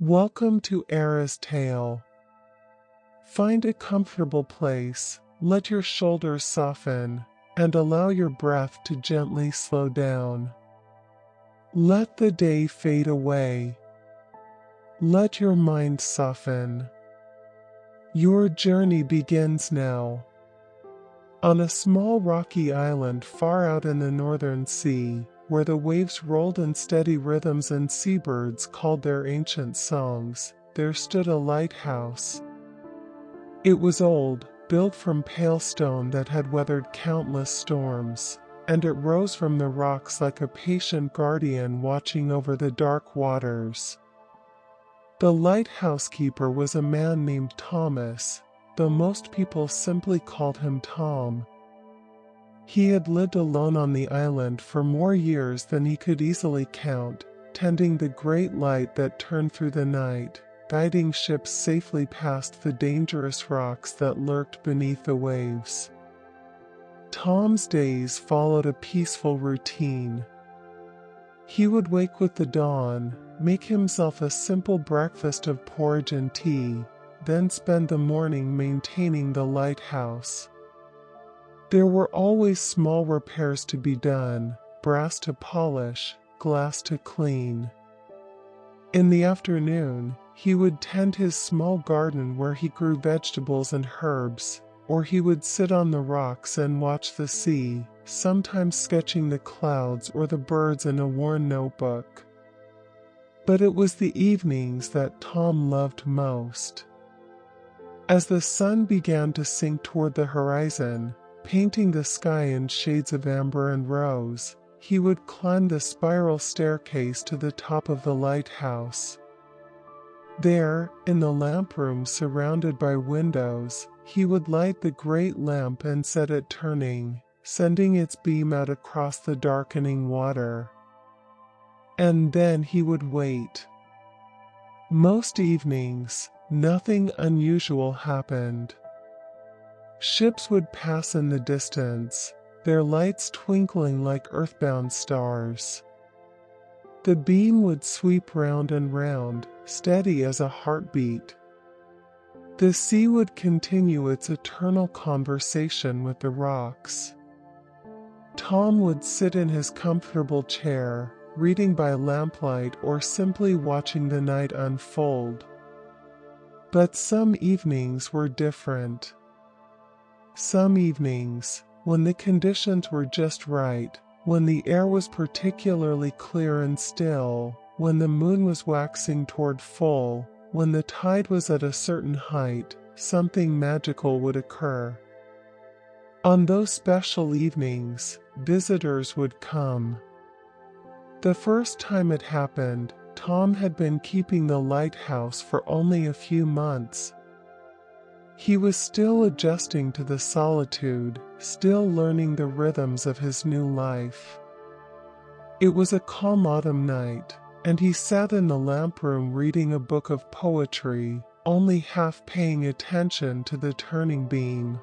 Welcome to Era's Tale. Find a comfortable place, let your shoulders soften, and allow your breath to gently slow down. Let the day fade away. Let your mind soften. Your journey begins now. On a small rocky island far out in the northern sea, where the waves rolled in steady rhythms and seabirds called their ancient songs, there stood a lighthouse. It was old, built from pale stone that had weathered countless storms, and it rose from the rocks like a patient guardian watching over the dark waters. The lighthouse keeper was a man named Thomas, though most people simply called him Tom. He had lived alone on the island for more years than he could easily count, tending the great light that turned through the night, guiding ships safely past the dangerous rocks that lurked beneath the waves. Tom's days followed a peaceful routine. He would wake with the dawn, make himself a simple breakfast of porridge and tea, then spend the morning maintaining the lighthouse. There were always small repairs to be done, brass to polish, glass to clean. In the afternoon, he would tend his small garden where he grew vegetables and herbs, or he would sit on the rocks and watch the sea, sometimes sketching the clouds or the birds in a worn notebook. But it was the evenings that Tom loved most. As the sun began to sink toward the horizon, painting the sky in shades of amber and rose, he would climb the spiral staircase to the top of the lighthouse. There, in the lamp room surrounded by windows, he would light the great lamp and set it turning, sending its beam out across the darkening water. And then he would wait. Most evenings, nothing unusual happened. Ships would pass in the distance, their lights twinkling like earthbound stars. The beam would sweep round and round, steady as a heartbeat. The sea would continue its eternal conversation with the rocks. Tom would sit in his comfortable chair, reading by lamplight or simply watching the night unfold. But some evenings were different. Some evenings, when the conditions were just right, when the air was particularly clear and still, when the moon was waxing toward full, when the tide was at a certain height, something magical would occur. On those special evenings, visitors would come. The first time it happened, Tom had been keeping the lighthouse for only a few months. He was still adjusting to the solitude, still learning the rhythms of his new life. It was a calm autumn night, and he sat in the lamp room reading a book of poetry, only half paying attention to the turning beam.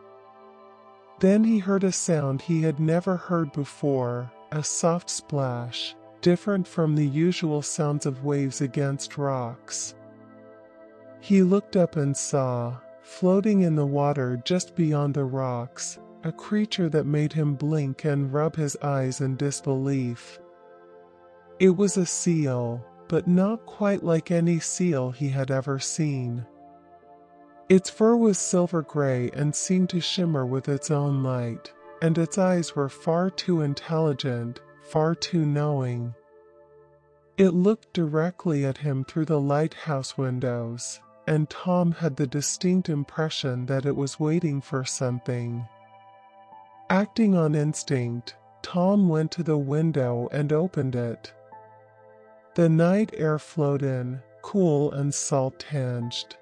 Then he heard a sound he had never heard before, a soft splash, different from the usual sounds of waves against rocks. He looked up and saw, floating in the water just beyond the rocks, a creature that made him blink and rub his eyes in disbelief. It was a seal, but not quite like any seal he had ever seen. Its fur was silver gray and seemed to shimmer with its own light, and its eyes were far too intelligent, far too knowing. It looked directly at him through the lighthouse windows, and Tom had the distinct impression that it was waiting for something. Acting on instinct, Tom went to the window and opened it. The night air flowed in, cool and salt-tinged.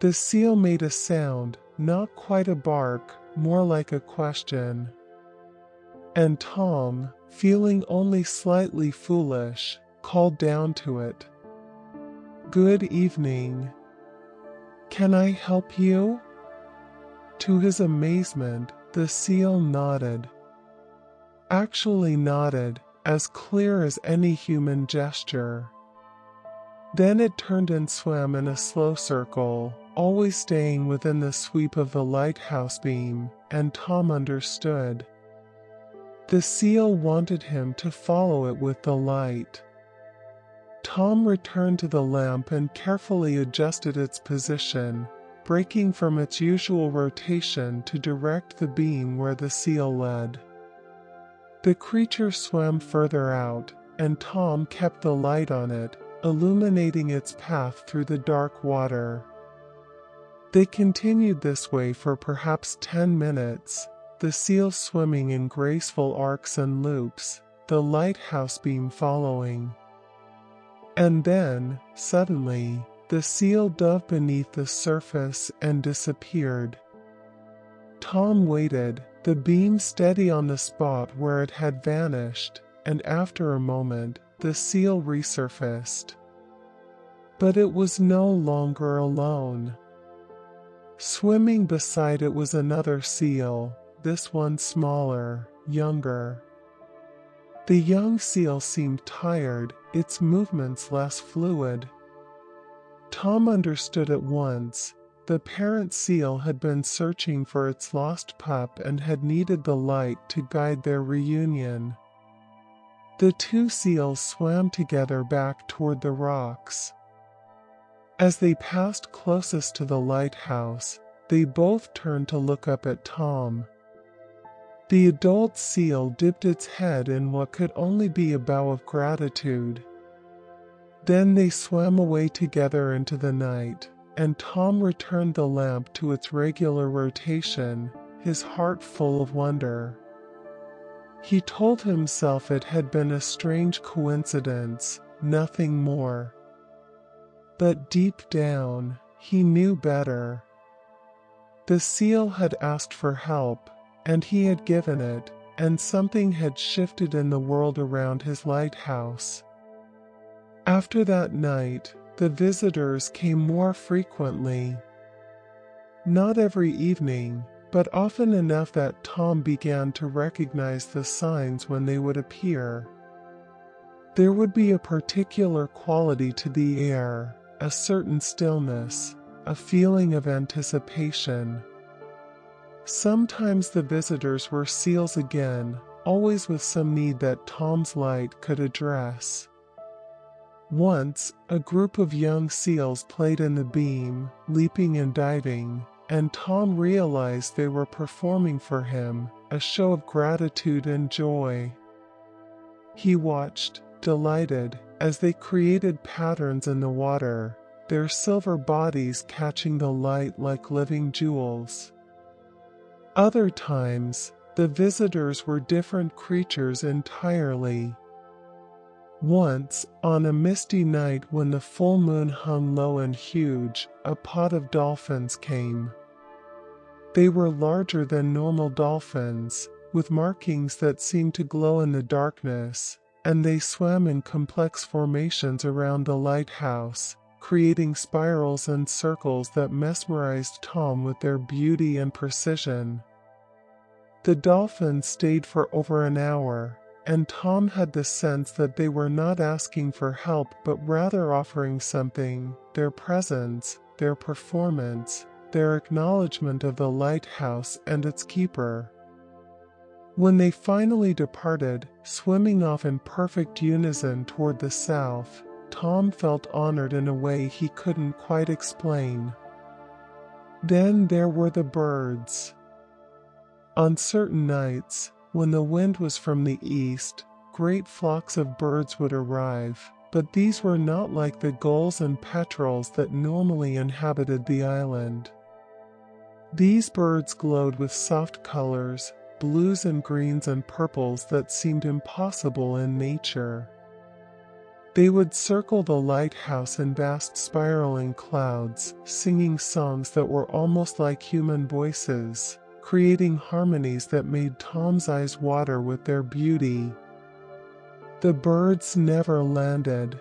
The seal made a sound, not quite a bark, more like a question. And Tom, feeling only slightly foolish, called down to it, "Good evening. Can I help you?" To his amazement, the seal nodded. Actually nodded, as clear as any human gesture. Then it turned and swam in a slow circle, always staying within the sweep of the lighthouse beam, and Tom understood. The seal wanted him to follow it with the light. Tom returned to the lamp and carefully adjusted its position, breaking from its usual rotation to direct the beam where the seal led. The creature swam further out, and Tom kept the light on it, illuminating its path through the dark water. They continued this way for perhaps 10 minutes, the seal swimming in graceful arcs and loops, the lighthouse beam following. And then, suddenly, the seal dove beneath the surface and disappeared. Tom waited, the beam steady on the spot where it had vanished, and after a moment, the seal resurfaced. But it was no longer alone. Swimming beside it was another seal, this one smaller, younger. The young seal seemed tired, its movements less fluid. Tom understood at once. The parent seal had been searching for its lost pup and had needed the light to guide their reunion. The two seals swam together back toward the rocks. As they passed closest to the lighthouse, they both turned to look up at Tom. The adult seal dipped its head in what could only be a bow of gratitude. Then they swam away together into the night, and Tom returned the lamp to its regular rotation, his heart full of wonder. He told himself it had been a strange coincidence, nothing more. But deep down, he knew better. The seal had asked for help, and he had given it, and something had shifted in the world around his lighthouse. After that night, the visitors came more frequently. Not every evening, but often enough that Tom began to recognize the signs when they would appear. There would be a particular quality to the air, a certain stillness, a feeling of anticipation. Sometimes the visitors were seals again, always with some need that Tom's light could address. Once, a group of young seals played in the beam, leaping and diving, and Tom realized they were performing for him, a show of gratitude and joy. He watched, delighted, as they created patterns in the water, their silver bodies catching the light like living jewels. Other times, the visitors were different creatures entirely. Once, on a misty night when the full moon hung low and huge, a pod of dolphins came. They were larger than normal dolphins, with markings that seemed to glow in the darkness, and they swam in complex formations around the lighthouse, creating spirals and circles that mesmerized Tom with their beauty and precision. The dolphins stayed for over an hour, and Tom had the sense that they were not asking for help but rather offering something, their presence, their performance, their acknowledgement of the lighthouse and its keeper. When they finally departed, swimming off in perfect unison toward the south, Tom felt honored in a way he couldn't quite explain. Then there were the birds. On certain nights, when the wind was from the east, great flocks of birds would arrive, but these were not like the gulls and petrels that normally inhabited the island. These birds glowed with soft colors, blues and greens and purples that seemed impossible in nature. They would circle the lighthouse in vast spiraling clouds, singing songs that were almost like human voices, creating harmonies that made Tom's eyes water with their beauty. The birds never landed.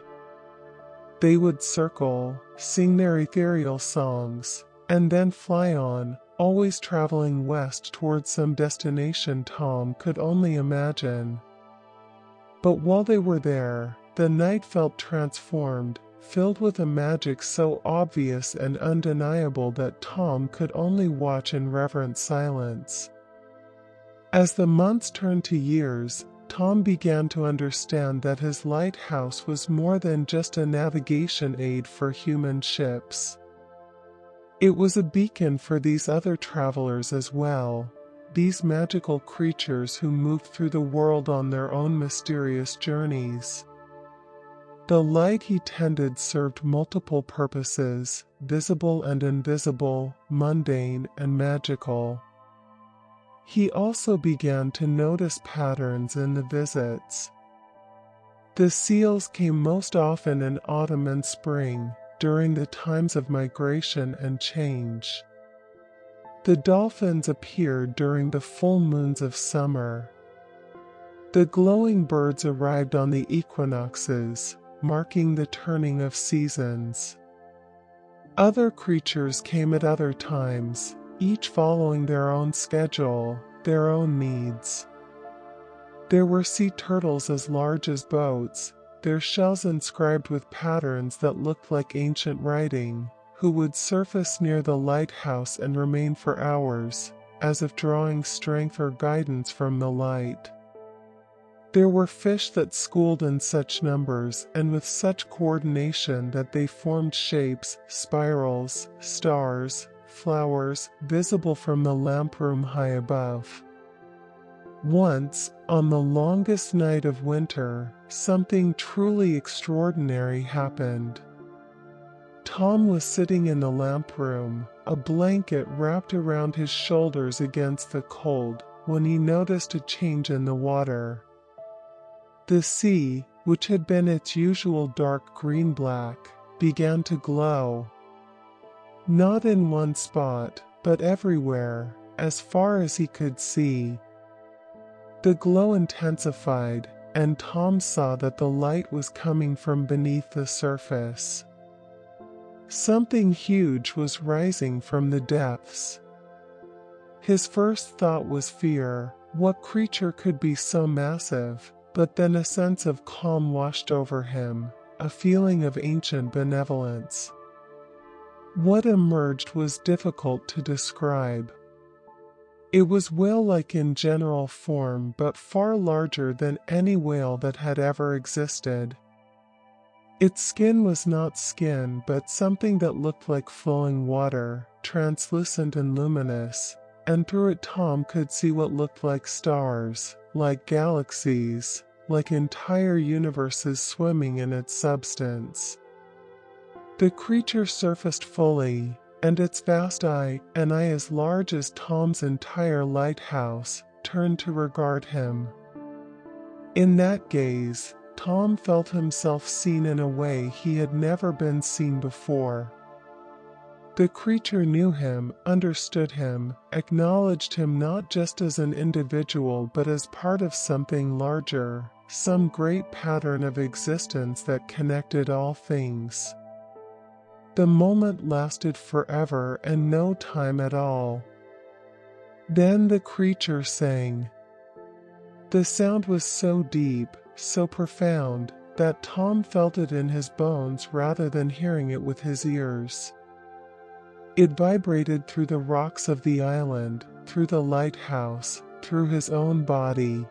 They would circle, sing their ethereal songs, and then fly on, always traveling west towards some destination Tom could only imagine. But while they were there, the night felt transformed, filled with a magic so obvious and undeniable that Tom could only watch in reverent silence. As the months turned to years, Tom began to understand that his lighthouse was more than just a navigation aid for human ships. It was a beacon for these other travelers as well, these magical creatures who moved through the world on their own mysterious journeys. The light he tended served multiple purposes, visible and invisible, mundane and magical. He also began to notice patterns in the visits. The seals came most often in autumn and spring, during the times of migration and change. The dolphins appeared during the full moons of summer. The glowing birds arrived on the equinoxes, marking the turning of seasons. Other creatures came at other times, each following their own schedule, their own needs. There were sea turtles as large as boats, their shells inscribed with patterns that looked like ancient writing, who would surface near the lighthouse and remain for hours, as if drawing strength or guidance from the light. There were fish that schooled in such numbers and with such coordination that they formed shapes, spirals, stars, flowers, visible from the lamp room high above. Once, on the longest night of winter, something truly extraordinary happened. Tom was sitting in the lamp room, a blanket wrapped around his shoulders against the cold, when he noticed a change in the water. The sea, which had been its usual dark green-black, began to glow. Not in one spot, but everywhere, as far as he could see. The glow intensified, and Tom saw that the light was coming from beneath the surface. Something huge was rising from the depths. His first thought was fear. What creature could be so massive? But then a sense of calm washed over him, a feeling of ancient benevolence. What emerged was difficult to describe. It was whale-like in general form, but far larger than any whale that had ever existed. Its skin was not skin, but something that looked like flowing water, translucent and luminous, and through it Tom could see what looked like stars, like galaxies, like entire universes swimming in its substance. The creature surfaced fully, and its vast eye, an eye as large as Tom's entire lighthouse, turned to regard him. In that gaze, Tom felt himself seen in a way he had never been seen before. The creature knew him, understood him, acknowledged him not just as an individual but as part of something larger, some great pattern of existence that connected all things. The moment lasted forever and no time at all. Then the creature sang. The sound was so deep, so profound, that Tom felt it in his bones rather than hearing it with his ears. It vibrated through the rocks of the island, through the lighthouse, through his own body.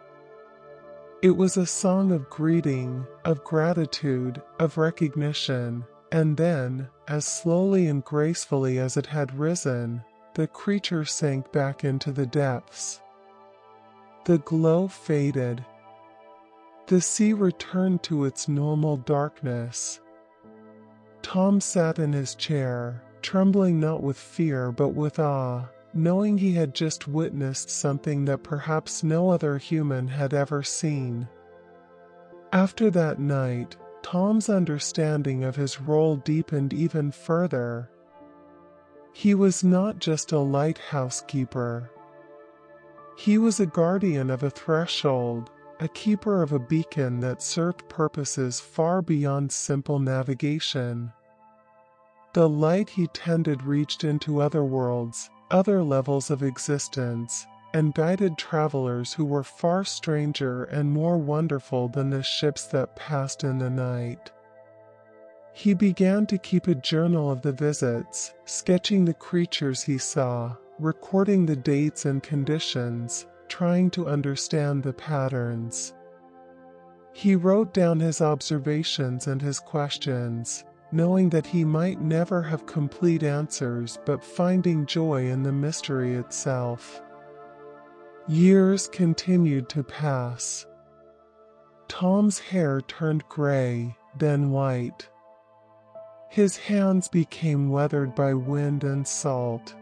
It was a song of greeting, of gratitude, of recognition, and then, as slowly and gracefully as it had risen, the creature sank back into the depths. The glow faded. The sea returned to its normal darkness. Tom sat in his chair, trembling not with fear but with awe, knowing he had just witnessed something that perhaps no other human had ever seen. After that night, Tom's understanding of his role deepened even further. He was not just a lighthouse keeper. He was a guardian of a threshold, a keeper of a beacon that served purposes far beyond simple navigation. The light he tended reached into other worlds, other levels of existence, and guided travelers who were far stranger and more wonderful than the ships that passed in the night. He began to keep a journal of the visits, sketching the creatures he saw, recording the dates and conditions, trying to understand the patterns. He wrote down his observations and his questions, knowing that he might never have complete answers but finding joy in the mystery itself. Years continued to pass. Tom's hair turned gray, then white. His hands became weathered by wind and salt.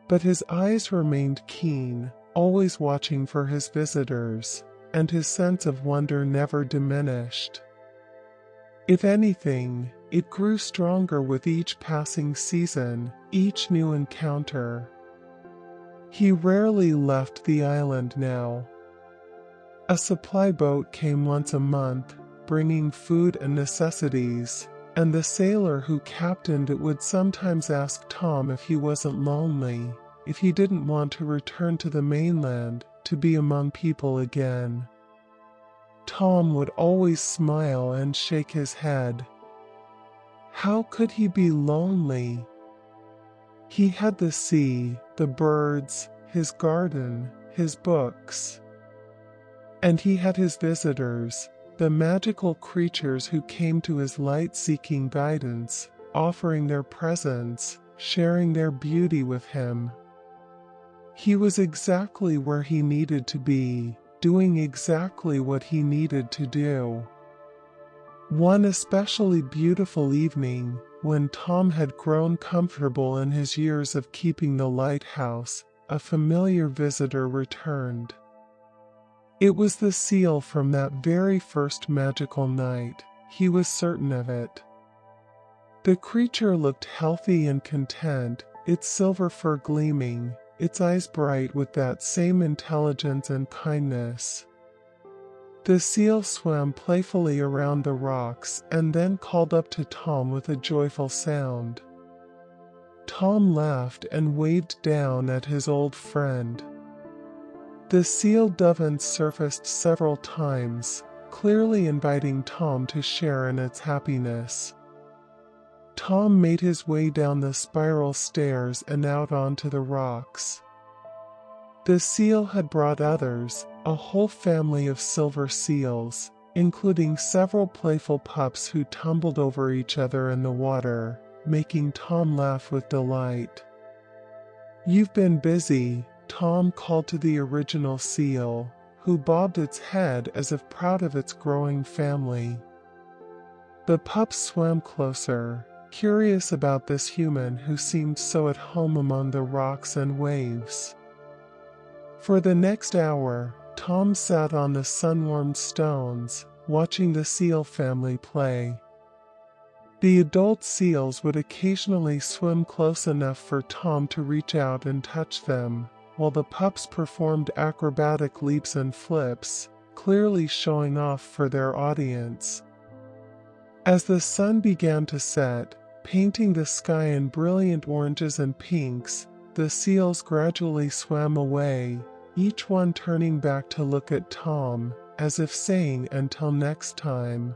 But his eyes remained keen, always watching for his visitors, and his sense of wonder never diminished. If anything, it grew stronger with each passing season, each new encounter. He rarely left the island now. A supply boat came once a month, bringing food and necessities, and the sailor who captained it would sometimes ask Tom if he wasn't lonely, if he didn't want to return to the mainland, to be among people again. Tom would always smile and shake his head. How could he be lonely? He had the sea, the birds, his garden, his books. And he had his visitors, the magical creatures who came to his light-seeking guidance, offering their presence, sharing their beauty with him. He was exactly where he needed to be, doing exactly what he needed to do. One especially beautiful evening, when Tom had grown comfortable in his years of keeping the lighthouse, a familiar visitor returned. It was the seal from that very first magical night. He was certain of it. The creature looked healthy and content, its silver fur gleaming, its eyes bright with that same intelligence and kindness. The seal swam playfully around the rocks and then called up to Tom with a joyful sound. Tom laughed and waved down at his old friend. The seal dove surfaced several times, clearly inviting Tom to share in its happiness. Tom made his way down the spiral stairs and out onto the rocks. The seal had brought others, a whole family of silver seals, including several playful pups who tumbled over each other in the water, making Tom laugh with delight. "You've been busy," Tom called to the original seal, who bobbed its head as if proud of its growing family. The pups swam closer, curious about this human who seemed so at home among the rocks and waves. For the next hour, Tom sat on the sun-warmed stones, watching the seal family play. The adult seals would occasionally swim close enough for Tom to reach out and touch them, while the pups performed acrobatic leaps and flips, clearly showing off for their audience. As the sun began to set, painting the sky in brilliant oranges and pinks, the seals gradually swam away, each one turning back to look at Tom, as if saying until next time.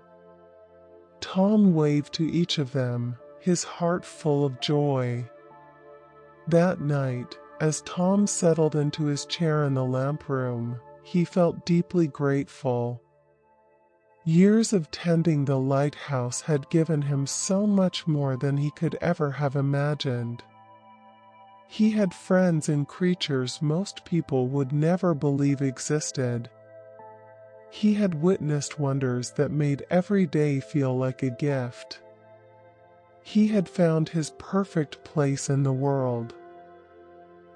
Tom waved to each of them, his heart full of joy. That night, as Tom settled into his chair in the lamp room, he felt deeply grateful. Years of tending the lighthouse had given him so much more than he could ever have imagined. He had friends and creatures most people would never believe existed. He had witnessed wonders that made every day feel like a gift. He had found his perfect place in the world.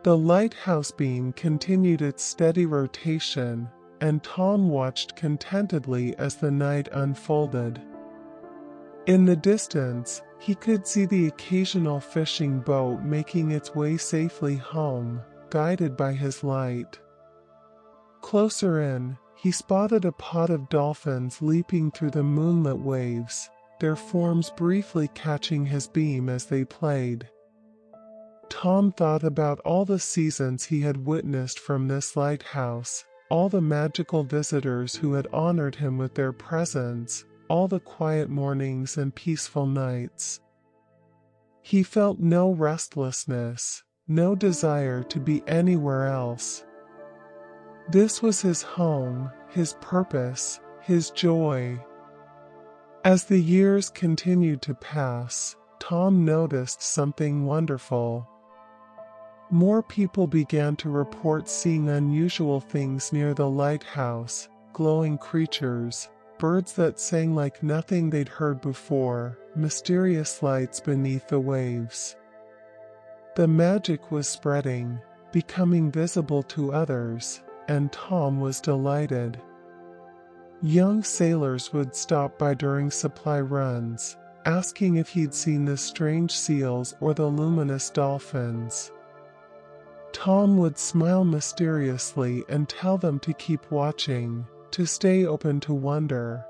The lighthouse beam continued its steady rotation, and Tom watched contentedly as the night unfolded. In the distance, he could see the occasional fishing boat making its way safely home, guided by his light. Closer in, he spotted a pod of dolphins leaping through the moonlit waves, their forms briefly catching his beam as they played. Tom thought about all the seasons he had witnessed from this lighthouse, all the magical visitors who had honored him with their presence, all the quiet mornings and peaceful nights. He felt no restlessness, no desire to be anywhere else. This was his home, his purpose, his joy. As the years continued to pass, Tom noticed something wonderful. More people began to report seeing unusual things near the lighthouse, glowing creatures, birds that sang like nothing they'd heard before, mysterious lights beneath the waves. The magic was spreading, becoming visible to others, and Tom was delighted. Young sailors would stop by during supply runs, asking if he'd seen the strange seals or the luminous dolphins. Tom would smile mysteriously and tell them to keep watching, to stay open to wonder.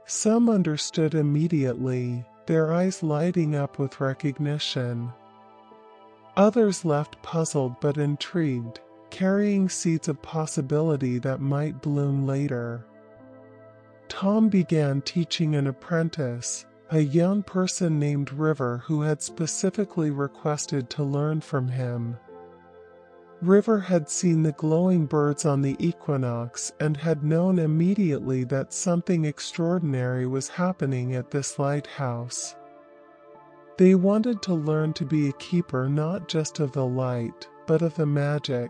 Some understood immediately, their eyes lighting up with recognition. Others left puzzled but intrigued, carrying seeds of possibility that might bloom later. Tom began teaching an apprentice, a young person named River who had specifically requested to learn from him. River had seen the glowing birds on the equinox and had known immediately that something extraordinary was happening at this lighthouse. They wanted to learn to be a keeper not just of the light, but of the magic.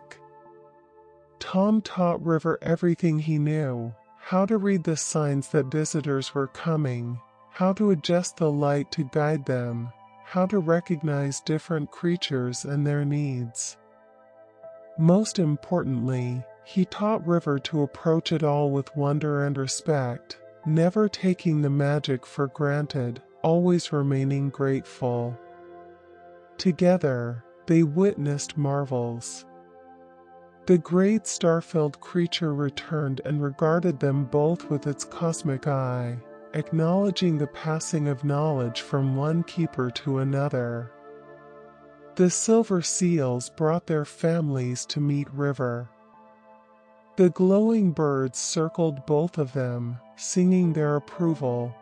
Tom taught River everything he knew: how to read the signs that visitors were coming, how to adjust the light to guide them, how to recognize different creatures and their needs. Most importantly, he taught River to approach it all with wonder and respect, never taking the magic for granted, always remaining grateful. Together, they witnessed marvels. The great star-filled creature returned and regarded them both with its cosmic eye, acknowledging the passing of knowledge from one keeper to another. The silver seals brought their families to meet River. The glowing birds circled both of them, singing their approval.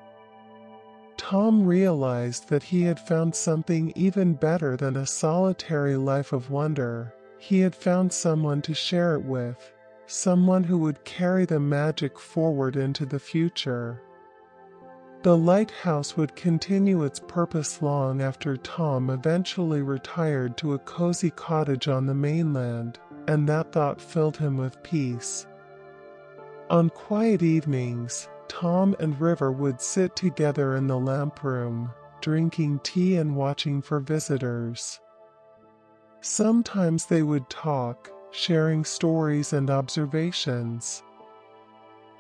Tom realized that he had found something even better than a solitary life of wonder. He had found someone to share it with, someone who would carry the magic forward into the future. The lighthouse would continue its purpose long after Tom eventually retired to a cozy cottage on the mainland, and that thought filled him with peace. On quiet evenings, Tom and River would sit together in the lamp room, drinking tea and watching for visitors. Sometimes they would talk, sharing stories and observations.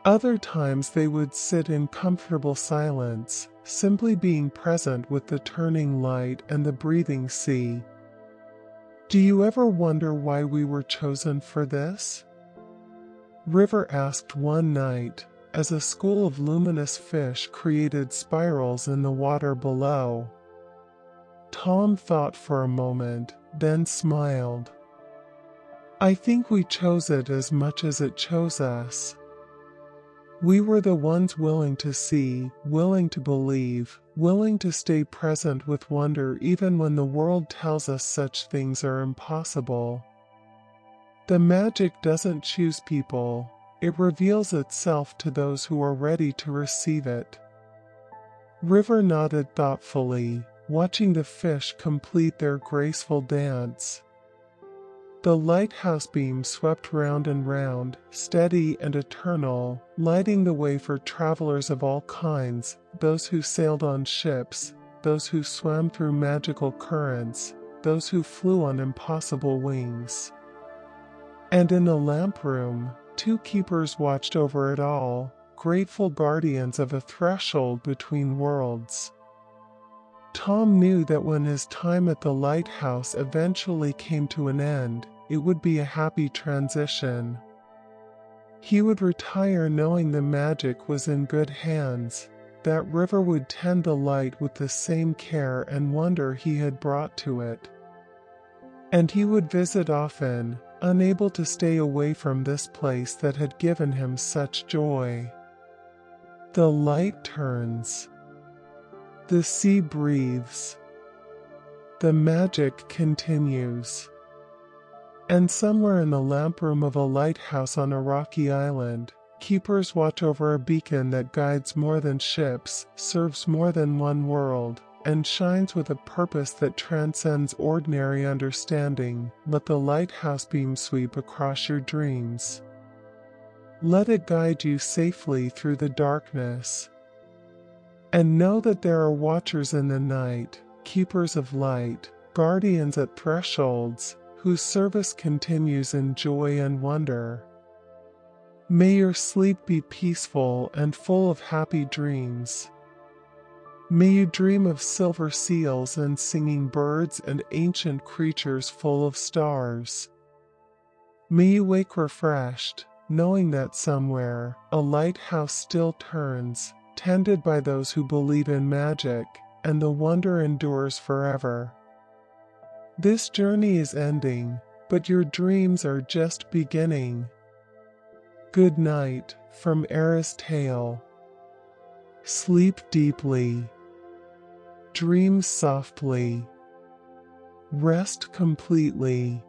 Other times they would sit in comfortable silence, simply being present with the turning light and the breathing sea. "Do you ever wonder why we were chosen for this?" River asked one night, as a school of luminous fish created spirals in the water below. Tom thought for a moment, then smiled. "I think we chose it as much as it chose us. We were the ones willing to see, willing to believe, willing to stay present with wonder even when the world tells us such things are impossible. The magic doesn't choose people, it reveals itself to those who are ready to receive it." River nodded thoughtfully, watching the fish complete their graceful dance. The lighthouse beam swept round and round, steady and eternal, lighting the way for travelers of all kinds, those who sailed on ships, those who swam through magical currents, those who flew on impossible wings. And in the lamp room, two keepers watched over it all, grateful guardians of a threshold between worlds. Tom knew that when his time at the lighthouse eventually came to an end, it would be a happy transition. He would retire knowing the magic was in good hands, that River would tend the light with the same care and wonder he had brought to it. And he would visit often, unable to stay away from this place that had given him such joy. The light turns. The sea breathes. The magic continues. And somewhere in the lamp room of a lighthouse on a rocky island, keepers watch over a beacon that guides more than ships, serves more than one world, and shines with a purpose that transcends ordinary understanding. Let the lighthouse beam sweep across your dreams. Let it guide you safely through the darkness. And know that there are watchers in the night, keepers of light, guardians at thresholds, whose service continues in joy and wonder. May your sleep be peaceful and full of happy dreams. May you dream of silver seals and singing birds and ancient creatures full of stars. May you wake refreshed, knowing that somewhere, a lighthouse still turns, tended by those who believe in magic, and the wonder endures forever. This journey is ending, but your dreams are just beginning. Good night, from Era's Tale. Sleep deeply. Dream softly. Rest completely.